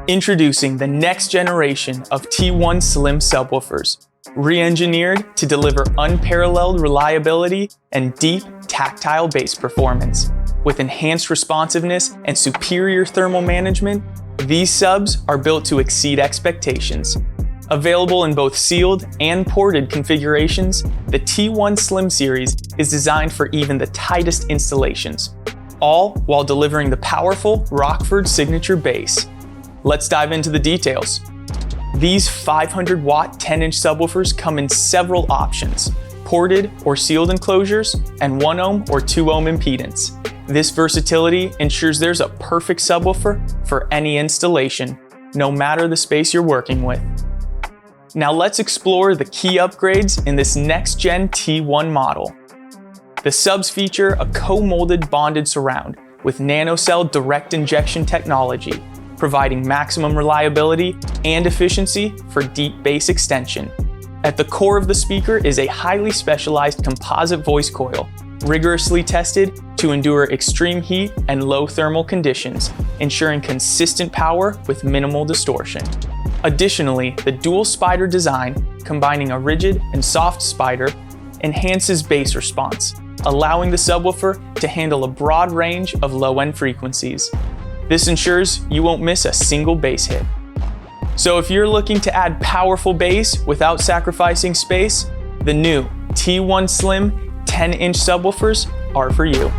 Introducing the next generation of T1 Slim Subwoofers, re-engineered to deliver unparalleled reliability and deep tactile bass performance. With enhanced responsiveness and superior thermal management, these subs are built to exceed expectations. Available in both sealed and ported configurations, the T1 Slim series is designed for even the tightest installations, all while delivering the powerful Rockford signature bass. Let's dive into the details. These 500-watt 10-inch subwoofers come in several options: ported or sealed enclosures, and 1 ohm or 2 ohm impedance. This versatility ensures there's a perfect subwoofer for any installation, no matter the space you're working with. Now let's explore the key upgrades in this next-gen T1 model. The subs feature a co-molded bonded surround with nanocell direct injection technology, providing maximum reliability and efficiency for deep bass extension. At the core of the speaker is a highly specialized composite voice coil, rigorously tested to endure extreme heat and low thermal conditions, ensuring consistent power with minimal distortion. Additionally, the dual spider design, combining a rigid and soft spider, enhances bass response, allowing the subwoofer to handle a broad range of low-end frequencies. This ensures you won't miss a single bass hit. So if you're looking to add powerful bass without sacrificing space, the new T1 Slim 10-inch subwoofers are for you.